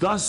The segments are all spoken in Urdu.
10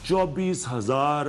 24,000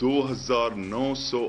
2,900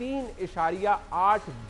3.8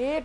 1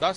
10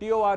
TOR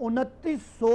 2900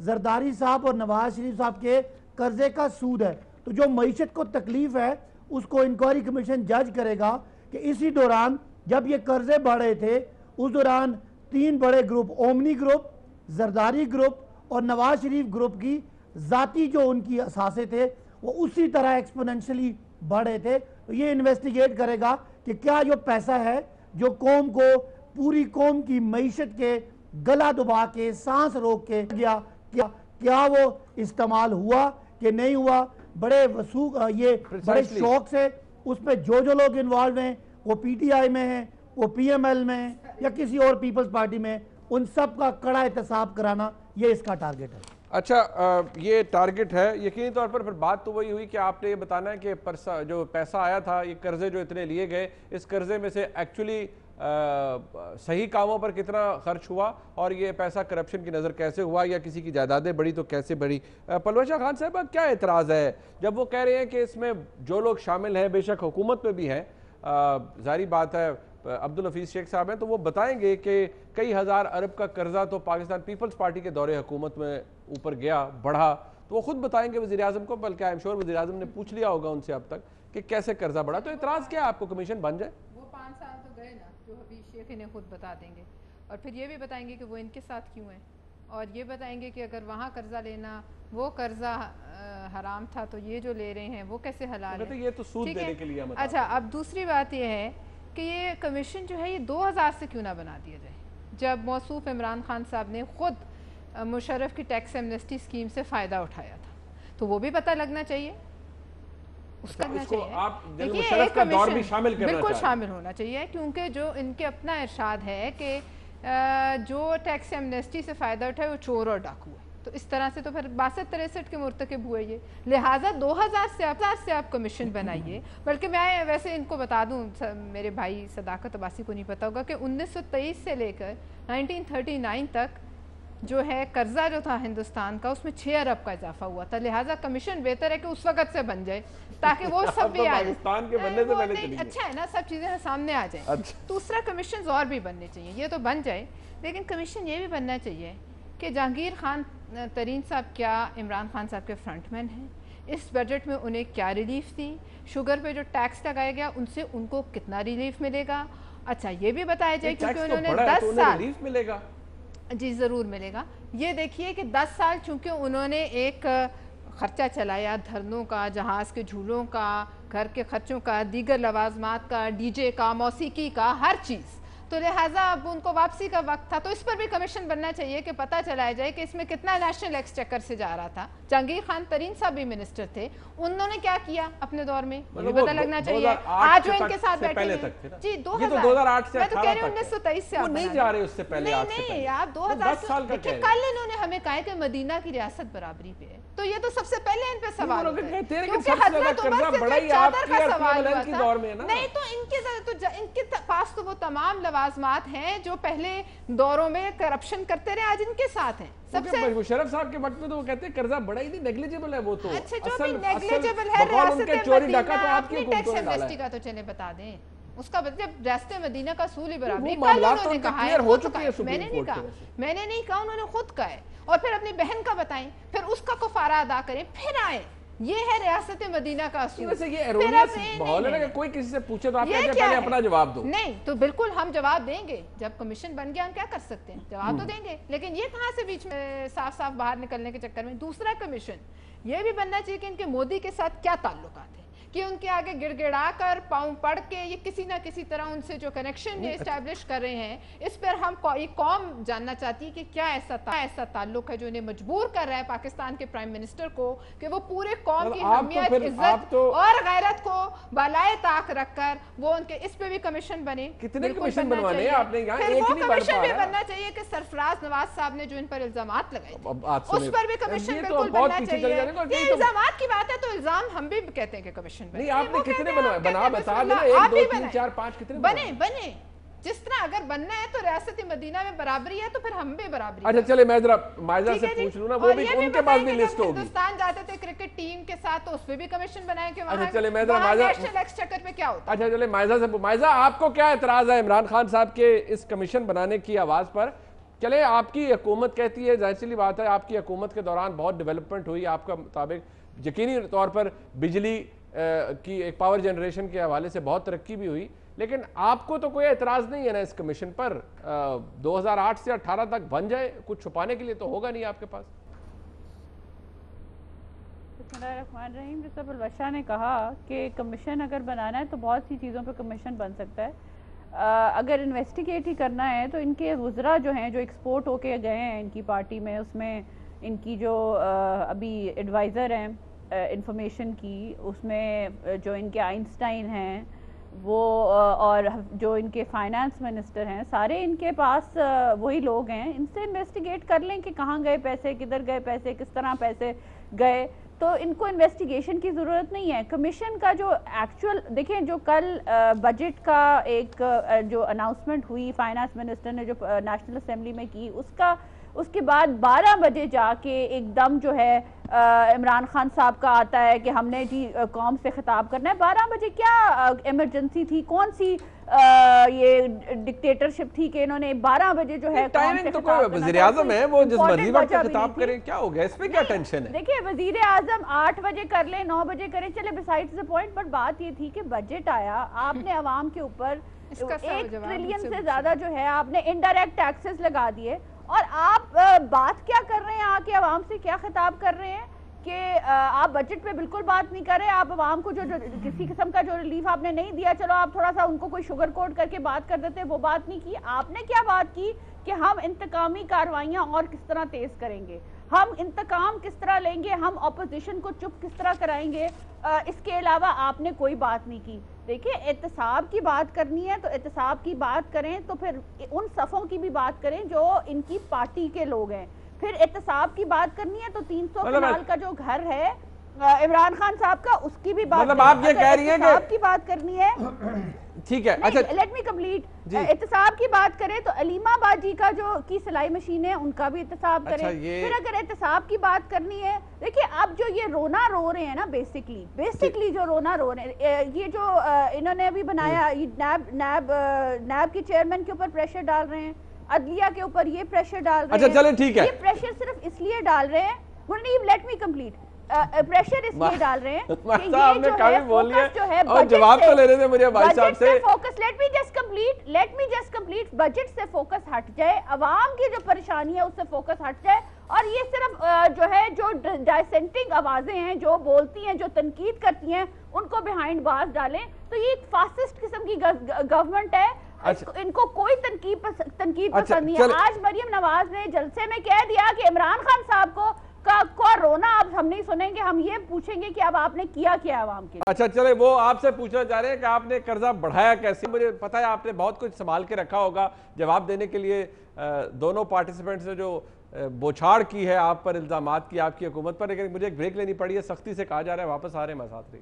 زرداری صاحب اور نواز شریف صاحب کے قرضے کا سود ہے. تو جو معیشت کو تکلیف ہے اس کو انکوائری کمیشن جج کرے گا کہ اسی دوران جب یہ قرضے بڑھ رہے تھے اس دوران 3 بڑے group omni group, Zardari group اور نواز شریف گروپ کی ذاتی جو ان کی اثاثے تھے وہ اسی طرح ایکسپوننشلی بڑھ رہے تھے. تو یہ انویسٹیگیٹ کرے گا کہ کیا جو پیسہ ہے جو قوم کو پوری قوم کی معیشت کے گلا دبا کے سانس روک کے گیا کیا وہ استعمال ہوا کہ نہیں ہوا. بڑے وسوخ یہ بڑے شوق سے اس پہ جو لوگ انوالو ہیں وہ پی ٹی آئی میں ہیں, وہ پی ایم ایل میں ہیں یا کسی اور پیپلز پارٹی میں, ان سب کا کڑا احتساب کرانا یہ اس کا ٹارگٹ ہے. اچھا یہ ٹارگٹ ہے. یقینی طور پر پھر بات تو وہی ہوئی کہ آپ نے یہ بتانا ہے کہ جو پیسہ آیا تھا, یہ قرضے جو اتنے لیے گئے, اس قرضے میں سے ایکچولی صحیح کاموں پر کتنا خرچ ہوا اور یہ پیسہ کرپشن کی نظر کیسے ہوا یا کسی کی جائیدادیں بڑی تو کیسے بڑی. پلوشہ خان صاحبہ کیا اعتراض ہے جب وہ کہہ رہے ہیں کہ اس میں جو لوگ شامل ہیں بے شک حکومت میں بھی ہیں, ظاہری بات ہے عبدالحفیظ شیخ صاحب ہیں تو وہ بتائیں گے کہ کئی ہزار ارب کا قرضہ تو پاکستان پیپلز پارٹی کے دور حکومت میں اوپر گیا, بڑھا, تو وہ خود بتائیں گے وزیر اعظم کو, بلکہ آئی ایم شور وزیر اعظم نے پوچھ لیا ہوگا ان سے اب تک کہ کیسے قرضہ بڑھا. تو اعتراض کیا ہے آپ کو کمیشن بن جائے؟ وہ 5 سال تو گئے نا, جو حفیظ شیخ انہیں خود بتا دیں گے, اور پھر یہ بھی بتائیں گے کہ وہ ان کے ساتھ کیوں ہیں, اور یہ بتائیں گے کہ اگر وہاں قرضہ لینا وہ قرضہ حرام تھا تو یہ جو لے رہے ہیں وہ کیسے حلال ہے. یہ تو سود دینے کے لیے. اچھا اب دوسری بات یہ ہے کہ یہ کمیشن جو ہے یہ 2000 سے کیوں نہ بنا دیا جائے, جب موصوف عمران خان صاحب نے خود مشرف کی ٹیکس ایمنسٹی اسکیم سے فائدہ اٹھایا تھا, تو وہ بھی پتہ لگنا چاہیے, اس کا مشرف کا دور بھی شامل کرنا بالکل شامل ہونا چاہیے, کیونکہ جو ان کے اپنا ارشاد ہے کہ جو ٹیکس ایمنسٹی سے فائدہ اٹھائے وہ چور اور ڈاکو ہے, تو اس طرح سے تو پھر 62-63 کے مرتکب ہوئے یہ, لہٰذا 2000 سے آپ کمیشن بنائیے. بلکہ میں ویسے ان کو بتا دوں, میرے بھائی صداقت عباسی کو نہیں پتا ہوگا کہ 1923 سے لے کر 1939 تک جو ہے قرضہ جو تھا ہندوستان کا اس میں 6 ارب کا اضافہ ہوا تھا, لہٰذا کمیشن بہتر ہے کہ اس وقت سے بن جائے تاکہ وہ سب بھی آ جائے. اچھا ہے نا, سب چیزیں سامنے آ جائیں. دوسرا کمیشنز اور بھی بننے چاہیے, یہ تو بن جائے, لیکن کمیشن یہ بھی بننا چاہیے کہ جہانگیر خان ترین صاحب کیا عمران خان صاحب کے فرنٹ مین ہیں, اس بجٹ میں انہیں کیا ریلیف تھی, شوگر پہ جو ٹیکس لگایا گیا ان سے ان کو کتنا ریلیف ملے گا. اچھا یہ بھی بتایا جائے کیونکہ انہوں نے 10 سال ریلیف ملے گا. جی ضرور ملے گا. یہ دیکھیے کہ 10 سال چونکہ انہوں نے ایک خرچہ چلایا دھرنوں کا, جہاز کے جھولوں کا, گھر کے خرچوں کا, دیگر لوازمات کا, ڈی جے کا, موسیقی کا, ہر چیز, تو لہٰذا اب ان کو واپسی کا وقت تھا, تو اس پر بھی کمیشن بننا چاہیے کہ پتہ چلایا جائے کہ اس میں کتنا نیشنل ایکسچیکر سے جا رہا تھا. جہانگیر خان ترین صاحب بھی منسٹر تھے, انہوں نے کیا کیا اپنے دور میں یہ پتہ لگنا چاہیے. آج جو ان کے ساتھ بیٹھے ہیں جی 2008 سے, میں تو کہہ رہی ہوں 1923 سے, وہ نہیں جا رہے اس سے پہلے. نہیں آپ 2000 دیکھیں, کل انہوں نے ہمیں کہا کہ مدینہ کی ریاست برابری پہ ہے, تو یہ تو سب سے پہلے ان پہ سوال ہوتا ہے کیونکہ حضرت عمر سے جو چادر کا سوال ہوا تھا. نہیں تو ان کے پاس تو وہ تمام لوازمات ہیں جو پہلے دوروں میں کرپشن کرتے رہے, آج ان کے ساتھ ہیں. مشرف صاحب کے وقت میں تو وہ کہتے ہیں قرضہ بڑا ہی نہیں, نیگلیجبل ہے وہ تو. اچھا جو بھی نیگلیجبل ہے, ریاست مدینہ اپنی ٹیکس ایمنسٹی کا تو چلے بتا دیں, اس کا جب ریاست مدینہ کا اصول ہی برابری, کل انہوں نے کہا ہے, میں نے نہیں کہا, انہوں نے خود کہا ہے, اور پھر اپنی بہن کا بتائیں, پھر اس کا کفارہ ادا کریں, پھر آئیں. یہ ہے ریاست مدینہ کا اصول. کوئی کسی سے پوچھے تو آپ پہلے اپنا جواب دو. نہیں تو بالکل ہم جواب دیں گے, جب کمیشن بن گیا ہم کیا کر سکتے ہیں, جواب تو دیں گے, لیکن یہ کہاں سے بیچ میں صاف باہر نکلنے کے چکر میں. دوسرا کمیشن یہ بھی بننا چاہیے کہ ان کے مودی کے ساتھ کیا تعلقات ہیں, کہ ان کے آگے گڑ گڑا کر پاؤں پڑھ کے یہ کسی نہ کسی طرح ان سے جو کنیکشن یہ اسٹیبلش کر رہے ہیں, اس پر ہم یہ قوم جاننا چاہتی ہے کہ کیا ایسا تعلق ہے جو انہیں مجبور کر رہا ہے پاکستان کے پرائم منسٹر کو کہ وہ پورے قوم کی حمیت, عزت اور غیرت کو بالائے طاق رکھ کر وہ ان کے اس پہ بھی کمیشن بنے. کتنے کمیشن بنوانے ہیں آپ نے یہاں, ایک نہیں بن کمیشن بھی بننا چاہیے کہ سرفراز نواز صاحب نے جو ان پر الزامات لگائے تھے اس پر بھی کمیشن بالکل بننا چاہیے. یہ الزامات کی بات ہے تو الزام ہم بھی کہتے ہیں کہ کمیشن بنے. نہیں آپ نے کتنے بنوائے, بنا بتا دیں 1 2 3 4 5 کتنے بنے, جس طرح اگر بننا ہے تو ریاست مدینہ میں برابری ہے تو پھر ہم بھی برابری. اچھا چلے میں ذرا مائزہ سے پوچھ لوں نا, وہ بھی ان کے پاس بھی لسٹ ہوگی. ہندوستان جاتے تھے کرکٹ ٹیم کے ساتھ تو اس پہ بھی کمیشن بنائے کہ وہاں نیشنل ایکسچیکر پہ کیا ہوتا ہے. اچھا چلے مائزہ سے, مائزہ آپ کو کیا اعتراض ہے عمران خان صاحب کے اس کمیشن بنانے کی آواز پر, چلے آپ کی حکومت کہتی ہے، ظاہر سی بات ہے آپ کی حکومت کے دوران بہت ڈیولپمنٹ ہوئی، آپ کا مطابق یقینی طور پر بجلی کی ایک پاور جنریشن کے حوالے سے بہت ترقی بھی ہوئی، لیکن آپ کو تو کوئی اعتراض نہیں ہے نا اس کمیشن پر؟ 2008 سے 18 تک بن جائے، کچھ چھپانے کے لیے تو ہوگا نہیں آپ کے پاس؟ بسم اللہ الرحمن الرحیم. جیسا بلوشا نے کہا کہ کمیشن اگر بنانا ہے تو بہت سی چیزوں پہ کمیشن بن سکتا ہے. اگر انویسٹیگیٹ ہی کرنا ہے تو ان کے وزراء جو ہیں جو ایکسپورٹ ہو کے گئے ہیں ان کی پارٹی میں، اس میں ان کی جو ابھی ایڈوائزر ہیں انفارمیشن کی، اس میں جو ان کے آئنسٹائن ہیں وہ، اور جو ان کے فائنانس منسٹر ہیں، سارے ان کے پاس وہی لوگ ہیں. ان سے انویسٹیگیٹ کر لیں کہ کہاں گئے پیسے، کدھر گئے پیسے، کس طرح پیسے گئے. تو ان کو انویسٹیگیشن کی ضرورت نہیں ہے. کمیشن کا جو ایکچول دیکھیں، جو کل بجٹ کا ایک جو اناؤنسمنٹ ہوئی فائنانس منسٹر نے جو نیشنل اسمبلی میں کی، اس کے بعد 12 بجے جا کے ایک دم جو ہے عمران خان صاحب کا آتا ہے کہ ہم نے جی قوم سے خطاب کرنا ہے. 12 بجے کیا ایمرجنسی تھی؟ کون سی یہ ڈکٹیٹرشپ تھی کہ انہوں نے 12 بجے جو ہے ٹائمنگ تو کوئی وزیر اعظم ہے، وہ جس مرضی وقت خطاب کریں، کیا ہو گیا اس پہ؟ کیا ٹینشن ہے؟ دیکھیں وزیر اعظم 8 بجے کر لیں، 9 بجے کریں، چلے بسائڈز دا پوائنٹ. بٹ بات یہ تھی کہ بجٹ آیا، آپ نے عوام کے اوپر 1 ٹریلین سے زیادہ جو ہے آپ نے انڈائریکٹ ٹیکسز لگا دیے، اور آپ بات کیا کر رہے ہیں؟ آ کے عوام سے کیا خطاب کر رہے ہیں کہ آپ بجٹ پہ بالکل بات نہیں کر رہے. آپ عوام کو جو کسی قسم کا جو ریلیف آپ نے نہیں دیا، چلو آپ تھوڑا سا ان کو کوئی شوگر کوٹ کر کے بات کر دیتے، وہ بات نہیں کی. آپ نے کیا بات کی کہ ہم انتقامی کارروائیاں اور کس طرح تیز کریں گے، ہم انتقام کس طرح لیں گے، ہم اپوزیشن کو چپ کس طرح کرائیں گے. اس کے علاوہ آپ نے کوئی بات نہیں کی. دیکھیں احتساب کی بات کرنی ہے تو احتساب کی بات کریں، تو پھر ان صفوں کی بھی بات کریں جو ان کی پارٹی کے لوگ ہیں. پھر احتساب کی بات کرنی ہے تو 300 کنال کا جو گھر ہے عمران خان صاحب کا، اس کی بھی بات مطلب آپ یہ کہہ رہی ہیں کہ احتساب کی بات کرنی ہے. ٹھیک ہے، اچھا لیٹ می کمپلیٹ. احتساب کی بات کریں تو علیمہ باجی کا جو کی سلائی مشین ہے ان کا بھی احتساب کریں. پھر اگر احتساب کی بات کرنی ہے، دیکھیں اب جو یہ رونا رو رہے ہیں نا، بیسکلی جو رونا رو رہے ہیں، یہ جو انہوں نے ابھی بنایا، نیب کے چیئرمین کے اوپر پریشر ڈال رہے ہیں، عدلیہ کے اوپر یہ پریشر ڈال رہے ہیں. اچھا چلیں ٹھیک ہے، یہ پریشر صرف اس لیے ڈال رہے ہیں، منیب لیٹ می کمپلیٹ. پریشر اس لیے ڈال رہے ہیں کہ یہ جو ہے اور جواب تو لے رہے تھے مجھے بھائی صاحب سے. Focus let me just complete. Budget سے فوکس ہٹ جائے، عوام کی جو پریشانی ہے اس سے فوکس ہٹ جائے، اور یہ صرف جو ہے جو ڈائسنٹنگ آوازیں ہیں جو بولتی ہیں، جو تنقید کرتی ہیں، ان کو بیہائنڈ باز ڈالیں. تو یہ ایک فاسسٹ قسم کی گورنمنٹ ہے، ان کو کوئی تنقید پسند نہیں ہے. آج مریم نواز نے جلسے میں کہہ دیا کہ عمران خان صاحب کو رونا اب ہم نہیں سنیں گے، ہم یہ پوچھیں گے کہ اب آپ نے کیا عوام کے لیے. اچھا چلے وہ آپ سے پوچھنا چاہ رہے ہیں کہ آپ نے قرضہ بڑھایا کیسے؟ مجھے پتا ہے آپ نے بہت کچھ سنبھال کے رکھا ہوگا جواب دینے کے لیے. دونوں پارٹیسپینٹس نے جو بوچھاڑ کی ہے آپ پر، الزامات کی آپ کی حکومت پر، لیکن مجھے ایک بریک لینی پڑی ہے. سختی سے کہا جا رہا ہے واپس آ رہے ہیں، میں ساتھ رہی.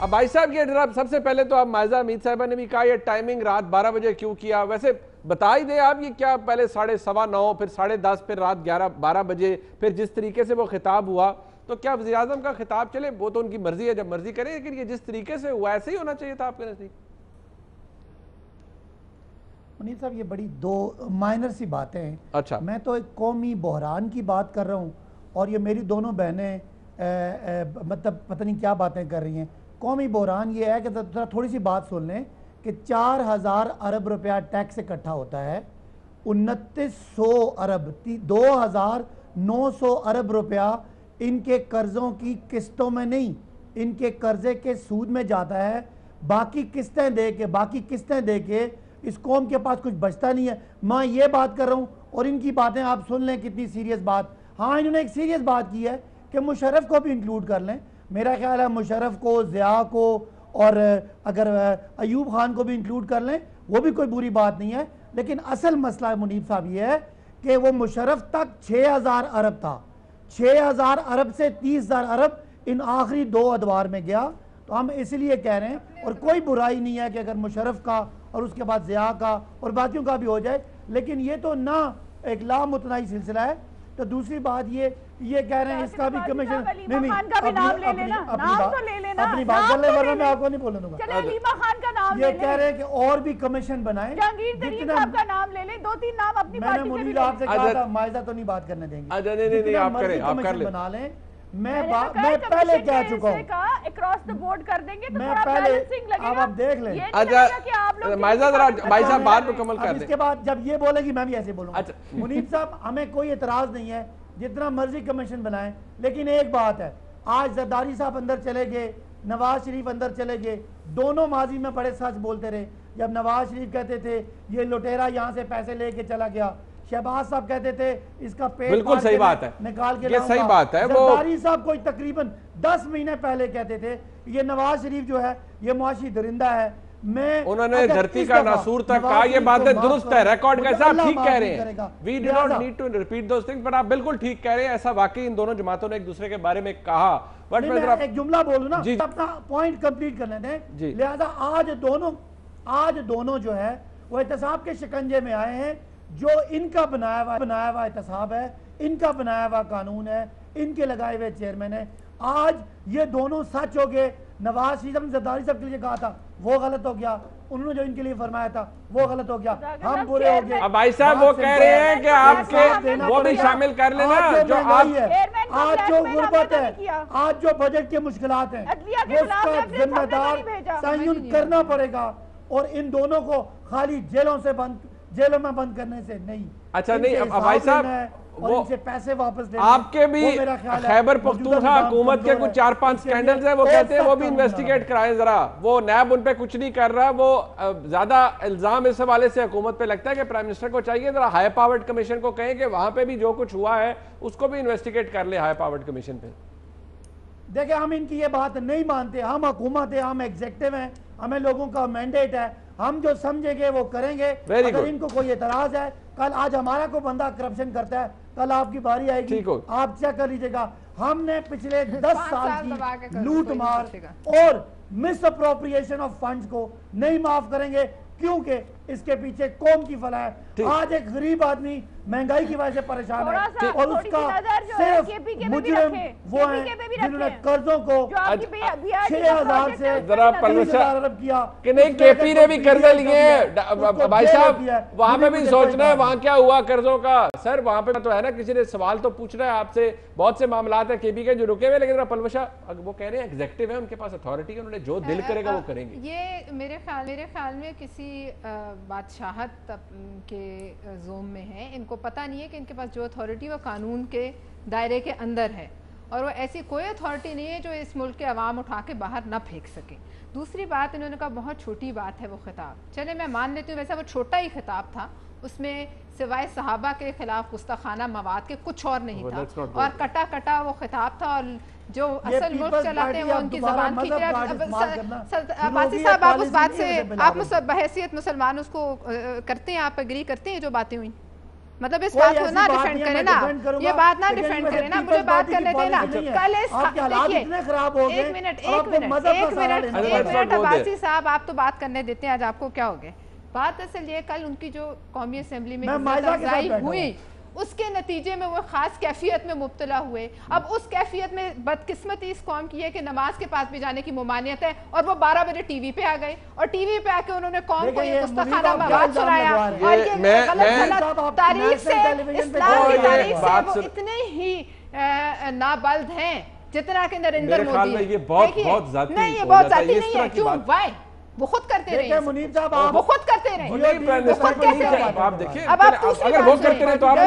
اب بھائی صاحب یہ جناب سب سے پہلے تو آپ مائزہ امید صاحبہ نے بھی کہا یہ ٹائمنگ رات 12 بجے کیوں کیا؟ ویسے بتا ہی دیں آپ یہ کیا پہلے 9:15 پھر 10:30 پھر رات 12 بجے پھر جس طریقے سے وہ خطاب ہوا، تو کیا وزیر اعظم کا خطاب چلے وہ تو ان کی مرضی ہے، جب مرضی کریں، لیکن یہ جس طریقے سے ہوا ایسے ہی ہونا چاہیے تھا آپ کے نزدیک؟ منیر صاحب یہ بڑی دو مائنر سی باتیں ہیں. اچھا میں تو ایک قومی بحران کی بات کر رہا ہوں اور یہ میری دونوں بہنیں مطلب پتہ نہیں کیا باتیں کر رہی ہیں. قومی بحران یہ ہے کہ تھوڑی سی بات سن لیں کہ 4000 ارب روپیہ ٹیکس اکٹھا ہوتا ہے، 2900 ارب 2900 ارب روپیہ ان کے قرضوں کی قسطوں میں نہیں، ان کے قرضے کے سود میں جاتا ہے. باقی قسطیں دے کے اس قوم کے پاس کچھ بچتا نہیں ہے. میں یہ بات کر رہا ہوں اور ان کی باتیں آپ سن لیں کتنی سیریس بات. ہاں انہوں نے ایک سیریس بات کی ہے کہ مشرف کو بھی انکلوڈ کر لیں. میرا خیال ہے مشرف کو، ضیاء کو اور اگر ایوب خان کو بھی انکلوڈ کر لیں وہ بھی کوئی بری بات نہیں ہے. لیکن اصل مسئلہ منیب صاحب یہ ہے کہ وہ مشرف تک 6000 ارب تھا، 6000 ارب سے 30000 ارب ان آخری 2 ادوار میں گیا. تو ہم اس لیے کہہ رہے ہیں، اور کوئی برائی نہیں ہے کہ اگر مشرف کا اور اس کے بعد ضیاء کا اور باقیوں کا بھی ہو جائے، لیکن یہ تو نہ ایک لامتناہی سلسلہ ہے تو دوسری بات یہ کہہ رہے ہیں اس کا بھی کمیشن نہیں اپنی بات کر لیں ورنہ میں آپ کو نہیں بولنے دوں گا. علیمہ خان کا نام یہ کہہ رہے ہیں کہ اور بھی کمیشن بنائیں. جہانگیر ترین صاحب کا نام لے لیں, 2-3 نام اپنی میں نے پارٹی منیر آپ سے کہا تھا مائزہ تو نہیں بات کرنے دیں گے, نہیں آپ کریں, آپ کر لیں. بنا لیں. میں پہلے کہہ چکا ہوں اکراس دا بورڈ کر دیں گے تو میں تھوڑا پہلے بیلنسنگ لگے گا. آپ دیکھ لیں. مائزہ ذرا بھائی صاحب بات مکمل کر دیں. اس کے بعد جب یہ بولے گی میں بھی ایسے بولوں گا. منیب صاحب ہمیں کوئی اعتراض نہیں ہے جتنا مرضی کمیشن بنائیں, لیکن ایک بات ہے, آج زرداری صاحب اندر چلے گئے, نواز شریف اندر چلے گئے, دونوں ماضی میں بڑے سچ بولتے رہے. جب نواز شریف کہتے تھے یہ لٹیرا یہاں سے پیسے لے کے چلا گیا, شہباز صاحب کہتے تھے اس کا پیٹ بالکل صحیح بات ہے, نکال کے یہ صحیح بات ہے. زرداری صاحب کوئی تقریباً 10 مہینے پہلے کہتے تھے یہ نواز شریف جو ہے یہ معاشی درندہ ہے. انہوں نے دھرتی کا ناسور تک کہا, یہ باتیں درست ہے, ریکارڈ کا صاحب ٹھیک کہہ رہے ہیں. We do not need to repeat those things, پر آپ بالکل ٹھیک کہہ رہے ہیں. ایسا واقعی ان دونوں جماعتوں نے ایک دوسرے کے بارے میں کہا. میں ایک جملہ بولوں نا, اپنا پوائنٹ کمپلیٹ کر لیتے ہیں. لہذا آج دونوں جو ہے وہ احتساب کے شکنجے میں آئے ہیں. جو ان کا بنایا ہوا احتساب ہے, ان کا بنایا ہوا قانون ہے, ان کے لگائے ہوئے چیئرمین ہے. آج یہ دونوں سچ ہو گئے. نواز شریف نے زرداری صاحب کے لیے کہا تھا وہ غلط ہو گیا, انہوں نے جو ان کے لیے فرمایا تھا وہ غلط ہو گیا, ہم برے ہو گئے. اب بھائی صاحب وہ کہہ رہے ہیں کہ آپ کے وہ بھی شامل کر لینا جو آج جو غربت ہے, آج جو بجٹ کے مشکلات ہیں, اس کا ذمہ دار تعین کرنا پڑے گا. اور ان دونوں کو خالی جیلوں میں بند کرنے سے نہیں. اچھا نہیں, اب بھائی صاحب وہ پیسے واپس لے آپ کے بھی خیبر پختونخوا حکومت کے کچھ 4-5 سکینڈلز ہیں, وہ کہتے ہیں وہ بھی انویسٹیگیٹ کرائیں ذرا. وہ نیب ان پہ کچھ نہیں کر رہا. وہ زیادہ الزام اس حوالے سے حکومت پہ لگتا ہے کہ پرائم منسٹر کو چاہیے ذرا ہائی پاورڈ کمیشن کو کہیں کہ وہاں پہ بھی جو کچھ ہوا ہے اس کو بھی انویسٹیگیٹ کر لے ہائی پاورڈ کمیشن پہ. دیکھیں ہم ان کی یہ بات نہیں مانتے. ہم حکومت ہے, ہم ایگزیکٹو ہیں, ہمیں لوگوں کا مینڈیٹ ہے, ہم جو سمجھیں گے وہ کریں گے. اگر ان کو کوئی اعتراض ہے, کل آج ہمارا کوئی بندہ کرپشن کرتا ہے, کل آپ کی باری آئے گی, آپ چیک کر لیجئے گا. ہم نے پچھلے 10 سال کی لوٹ مار اور مس اپروپریشن آف فنڈز کو نہیں معاف کریں گے, کیونکہ اس کے پیچھے قوم کی فلاح ہے. آج ایک غریب آدمی مہنگائی کی وجہ سے پریشان ہے اور اس کا صرف مجرم وہ ہیں جنہوں نے قرضوں کو 6,000 سے 30,000 ارب کیا. کہ نہیں کے پی نے بھی قرضے لیے ہیں. بھائی صاحب وہاں پہ بھی سوچنا ہے وہاں کیا ہوا قرضوں کا. سر وہاں پہ تو ہے نا, کسی نے سوال تو پوچھ رہا ہے آپ سے, بہت سے معاملات ہیں کے پی کے جو رکے ہوئے, لیکن پلوشا وہ کہہ رہے ہیں ایگزیکٹو ہے, ان کے پاس اتھارٹی ہے, انہوں نے جو دل کرے گا وہ کریں گے. یہ میرے خیال میں کسی بادشاہت کے زوم میں ہے. ان کو پتہ نہیں ہے کہ ان کے پاس جو اتھارٹی وہ قانون کے دائرے کے اندر ہے, اور وہ ایسی کوئی اتھارٹی نہیں ہے جو اس ملک کے عوام اٹھا کے باہر نہ پھینک سکے. دوسری بات انہوں نے کہا بہت چھوٹی بات ہے وہ خطاب. چلے میں مان لیتی ہوں, ویسا وہ چھوٹا ہی خطاب تھا, اس میں سوائے صحابہ کے خلاف گستاخانہ مواد کے کچھ اور نہیں تھا, اور کٹا وہ خطاب تھا. اور جو اصل ملک چلاتے ہیں وہ ان کی زبان کھینچ رہے ہیں. باسی صاحب آپ اس بات سے آپ بحیثیت مسلمان اس کو کرتے ہیں, آپ اگری کرتے ہیں جو باتیں ہوئی, مطلب اس بات کو نہ ڈیفینڈ کریں نا, یہ بات نہ ڈیفینڈ کریں نا, مجھے بات کرنے دیں نا. کل دیکھیے ایک منٹ عباسی صاحب آپ تو بات کرنے دیتے ہیں, آج آپ کو کیا ہو گئے. بات اصل یہ کل ان کی جو قومی اسمبلی میں عزت افزائی ہوئی اس کے نتیجے میں وہ خاص کیفیت میں مبتلا ہوئے. اب اس کیفیت میں بدقسمتی اس قوم کی ہے کہ نماز کے پاس بھی جانے کی ممانعت ہے, اور وہ 12 بجے ٹی وی پہ آ گئے, اور ٹی وی پہ آ کے انہوں نے قوم کو یہ گستاخانہ مواد سنایا. اور یہ غلط تاریخ سے, اسلام کی تاریخ سے وہ اتنے ہی نابلد ہیں جتنا کہ نریندر مودی ہے. یہ بہت ذاتی نہیں, یہ بہت ذاتی نہیں ہے. کیوں وائی وہ خود کرتے رہے, وہ خود کرتے رہے. اب آپ اگر وہ کرتے رہے تو آپ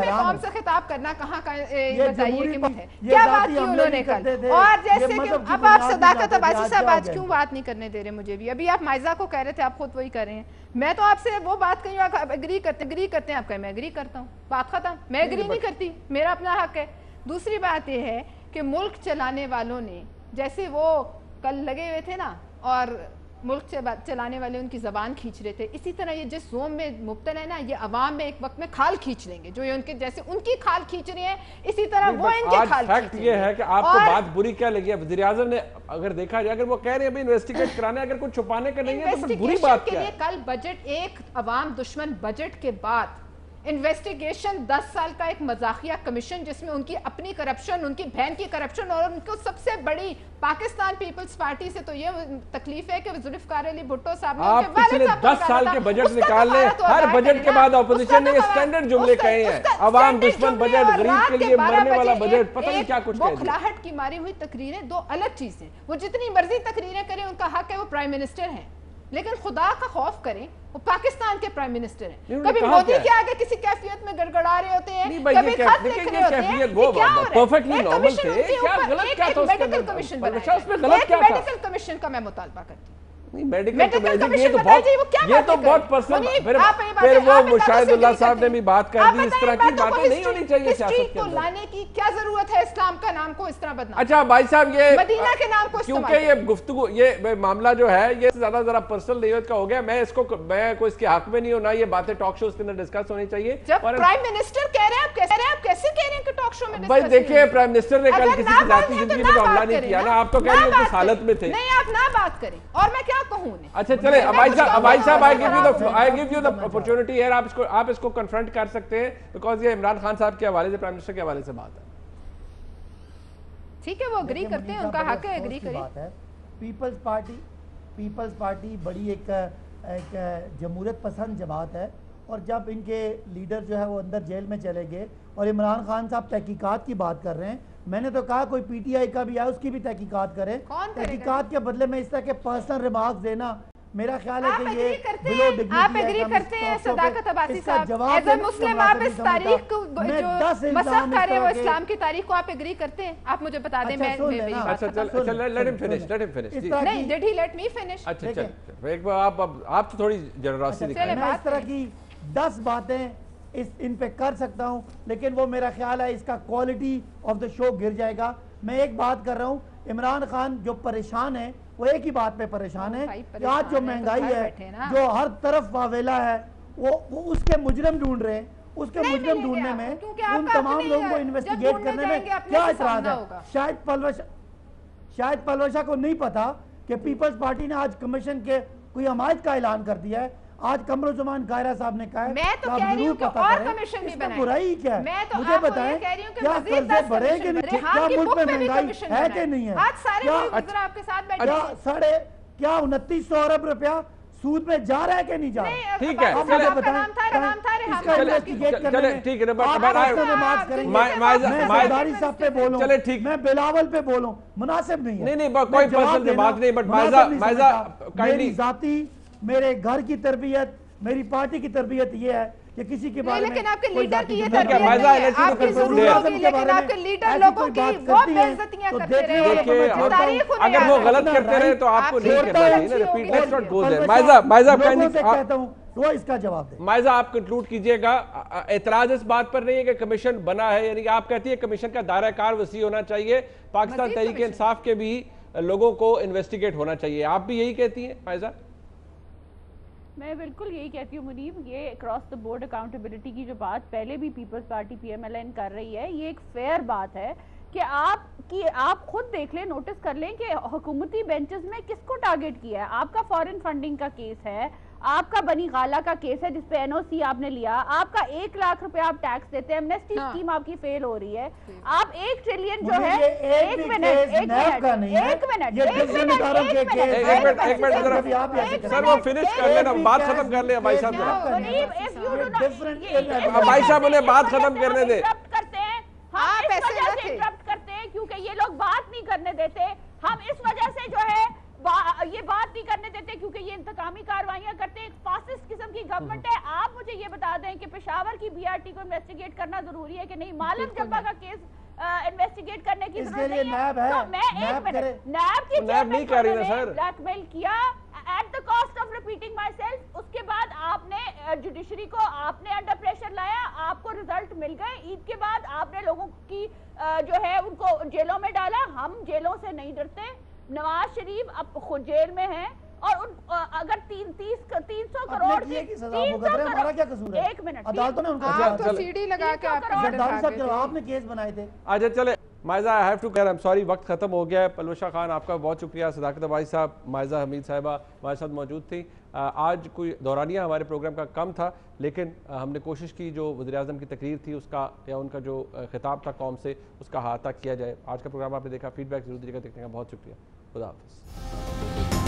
قوم سے خطاب کرنا کہاں کا بتائیے کہ ہے کیا بات کی انہوں نے کل. اور جیسے کہ اب آپ صداقت عباسی صاحب آج کیوں بات نہیں کرنے دے رہے مجھے بھی. ابھی آپ مائزہ کو کہہ رہے تھے, آپ خود وہی کر رہے ہیں. میں تو آپ سے وہ بات کہی ہوں, آپ اگری کرتے ہیں, آپ کہیں میں اگری کرتا ہوں, بات ختم. میں اگری نہیں کرتی, میرا اپنا حق ہے. دوسری بات یہ ہے کہ ملک چلانے والوں نے, جیسے وہ کل لگے ہوئے تھے نا اور ملک چلانے والے ان کی زبان کھینچ رہے تھے, اسی طرح یہ جس زوم میں مبتلا ہے نا, یہ عوام میں ایک وقت میں کھال کھینچ لیں گے. جو یہ ان کے جیسے ان کی کھال کھینچ رہے ہیں, اسی طرح وہ ان کے کھال کھینچ رہے ہیں. یہ ہے کہ آپ کو بات بری کیا لگی ہے وزیر اعظم نے, اگر دیکھا جائے, اگر وہ کہہ رہے ہیں ابھی انویسٹیگیٹ کرانے, اگر کچھ چھپانے کا نہیں ہے تو پھر بری بات کیا ہے. کل بجٹ ایک عوام دشمن بجٹ کے بعد انویسٹیگیشن 10 سال کا ایک مزاحیہ کمیشن جس میں ان کی اپنی کرپشن، ان کی بہن کی کرپشن، اور ان کو سب سے بڑی پاکستان پیپلز پارٹی سے تو یہ تکلیف ہے کہ ذوالفقار علی بھٹو صاحب نے آپ پچھلے 10 سال کے بجٹ نکال لیں، ہر بجٹ کے بعد اپوزیشن نے یہ سٹینڈرڈ جملے کہے ہیں، عوام دشمن بجٹ، غریب کے لیے مرنے والا بجٹ، پتہ نہیں کیا کچھ کہہ دیا۔ کھلاہٹ کی ماری ہوئی تقریریں دو الگ چیزیں، وہ جتنی مرضی تقریریں کریں ان کا حق ہے، وہ پرائم منسٹر ہیں، لیکن خدا کا خوف کریں، وہ پاکستان کے پرائم منسٹر ہیں۔ کبھی مودی کے آگے کسی کیفیت میں گڑگڑا رہے ہوتے ہیں، کبھی خط لکھ رہے ہوتے ہیں، وہ پرفیکٹلی نارمل تھے، کیا غلط کیا تھا اس کے اندر؟ میڈیکل کمشن بنایا، غلط کیا تھا؟ میڈیکل کمیشن کا میں مطالبہ کرتی ہوں۔ میڈیکل کمیشن یہ تو بہت پرسنل، پھر وہ مشاہد اللہ صاحب نے بھی بات کر دی، اس طرح کی باتیں نہیں ہونی چاہیے سیاست کے اندر۔ لانے کی کیا ضرورت ہے اسلام کا نام کو اس طرح بدنام؟ اچھا بھائی صاحب، یہ مدینہ کے نام کو کیونکہ یہ گفتگو، یہ معاملہ جو ہے یہ زیادہ ذرا پرسنل لیول کا ہو گیا، میں کوئی اس کے حق میں نہیں ہوں، نہ یہ باتیں ٹاک شوز کے اندر ڈسکس ہونی چاہیے۔ جب پرائم منسٹر کہہ رہے ہیں، آپ کیسے کہہ رہے ہیں کہ ٹاک شو میں ڈسکس؟ بھائی دیکھیں، پرائم منسٹر نے کل کسی کی ذاتی زندگی میں تو حملہ نہیں کیا نا، آپ تو کہہ رہے ہیں کہ حالت میں تھے۔ نہیں، آپ نہ بات کریں، اور میں کیا کہوں انہیں؟ اچھا چلے ابائی صاحب I give you the opportunity here، آپ اس کو کنفرنٹ کر سکتے ہیں، بیکاز یہ عمران خان صاحب کے حوالے سے، پرائم منسٹر کے حوالے سے بات ہے۔ ٹھیک ہے، وہ اگری کرتے ہیں، ان کا حق ہے اگری کریں۔ پیپلز پارٹی بڑی ایک جمہوریت پسند جماعت ہے، اور جب ان کے لیڈر جو ہے وہ اندر جیل میں چلے گئے، اور عمران خان صاحب تحقیقات کی بات کر رہے ہیں، میں نے تو کہا کوئی پی ٹی آئی کا بھی ہے، اس کی بھی تحقیقات کریں۔ تحقیقات کے بدلے میں اس طرح کے پرسنل ریمارکس دینا، میرا خیال ہے کہ یہ بلو ڈگنیٹی ہے۔ آپ ایگری کرتے ہیں صداقت عباسی صاحب، ایز اے مسلم آپ اس تاریخ کو جو مسخ کر رہے ہیں وہ اسلام کی تاریخ کو آپ ایگری کرتے ہیں؟ آپ مجھے بتا دیں، میں میری بات ختم۔ نہیں، did he let me finish? اچھا چل، ایک بار آپ تو تھوڑی جنراسٹی دکھائیں۔ میں اس طرح کی 10 باتیں ان پہ کر سکتا ہوں، لیکن وہ میرا خیال ہے اس کا کوالٹی آف دا شو گر جائے گا۔ میں ایک بات کر رہا ہوں، عمران خان جو پریشان ہے وہ ایک ہی بات پہ پریشان ہے کہ آج جو مہنگائی ہے، جو ہر طرف واویلا ہے، وہ اس کے مجرم ڈھونڈ رہے ہیں۔ اس کے مجرم ڈھونڈنے میں ان تمام لوگوں کو انویسٹیگیٹ کرنے میں کیا اعتراض ہے؟ شاید پلوشا کو نہیں پتا کہ پیپلز پارٹی نے آج کمیشن کے کوئی حمایت کا اعلان کر دیا ہے۔ آج قمر الزمان قاہرہ صاحب نے کہا ہے کہ آپ ضرور پتہ کریں اس میں برائی کیا ہے۔ مجھے بتائیں کیا قرضے بڑھے کہ نہیں، کیا ملک میں مہنگائی ہے کہ نہیں ہے، کیا 2900 ارب روپیہ سود میں جا رہا ہے کہ نہیں جا رہا؟ ٹھیک ہے، میں صاحب پہ بولوں، میں بلاول پہ بولوں، مناسب نہیں ہے۔ کوئی پرسنل بات نہیں، بٹ میری ذاتی، میرے گھر کی تربیت، میری پارٹی کی تربیت یہ ہے کہ کسی کے بارے میں، لیکن آپ کے لیڈر کی یہ تربیت نہیں ہے، آپ کی ضرور ہوگی، لیکن آپ کے لیڈر لوگوں کی وہ بےعزتیاں کرتے رہے، اگر وہ غلط کرتے رہے تو آپ کو نہیں کرنا چاہیے نا، ریپیٹ لیٹس ناٹ گو دیر۔ مائزہ آپ کنکلوڈ کیجئے گا۔ اعتراض اس بات پر نہیں ہے کہ کمیشن بنا ہے، یعنی آپ کہتی ہے کمیشن کا دائرہ کار وسیع ہونا چاہیے، پاکستان تحریک انصاف کے بھی لوگوں کو انویسٹیگیٹ ہونا چاہیے، آپ بھی یہی کہتی ہیں مائزہ؟ میں بالکل یہی کہتی ہوں منیب، یہ اکراس دا بورڈ اکاؤنٹیبلٹی کی جو بات پہلے بھی Peoples Party P M L N کر رہی ہے، یہ ایک فیئر بات ہے کہ آپ خود دیکھ لیں، نوٹس کر لیں کہ حکومتی بینچز میں کس کو ٹارگٹ کیا ہے۔ آپ کا فارن فنڈنگ کا کیس ہے، آپ کا بنی غالہ کا کیس ہے جس پہ این او سی آپ نے لیا، آپ کا 1 لاکھ روپے آپ ٹیکس دیتے ہیں، ایمنسٹی اسکیم آپ کی فیل ہو رہی ہے، آپ 1 ٹریلین جو ہے، ایک منٹ سر وہ فنش کر لینا، بات ختم کر لیں بھائی صاحب، بھائی صاحب انہیں بات ختم کرنے دیں۔ ہم اس وجہ سے انٹرپٹ کرتے ہیں کیونکہ یہ لوگ بات نہیں کرنے دیتے، ہم اس وجہ سے جو ہے یہ بات نہیں کرنے دیتے کیونکہ یہ انتقامی کاروائیاں کرتے ہیں، ایک فاسسٹ قسم کی گورنمنٹ ہے۔ آپ مجھے یہ بتا دیں کہ پشاور کی بی آر ٹی کو انویسٹیگیٹ کرنا ضروری ہے کہ نہیں؟ معلم جبا کا کیس انویسٹیگیٹ کرنے کی ضرورت نہیں ہے؟ تو میں ایک منٹ، نیب کی چیئرمین کو بلیک میل کیا at the cost of repeating myself, اس کے بعد آپ نے جوڈیشری کو آپ نے انڈر پریشر لایا، آپ کو ریزلٹ مل گئے، عید کے بعد آپ نے لوگوں کی جو ہے ان کو جیلوں میں ڈالا۔ ہم جیلوں سے نہیں ڈرتے، نواز شریف اب خود جیل میں ہیں، اور اگر 300 کروڑ سے ایک منٹ آپ تو سی ڈی لگا کے آپ نے کیس بنائے تھے۔ اچھا چلے مائزہ آئی ہیو ٹو کہر ایم سوری وقت ختم ہو گیا ہے. پلوشہ خان آپ کا بہت شکریہ, صداقت بھائی صاحب, مائزہ حمید صاحبہ ہمارے ساتھ موجود تھیں. آج کوئی دورانیہ ہمارے پروگرام کا کم تھا, لیکن ہم نے کوشش کی جو وزیراعظم کی تقریر تھی اس کا یا ان کا جو خطاب تھا قوم سے اس کا احاطہ کیا جائے. آج کا پروگرام آپ نے دیکھا, فیڈ بیک ضرور دیجیے گا. دیکھنے کا بہت شکریہ. خدا حافظ.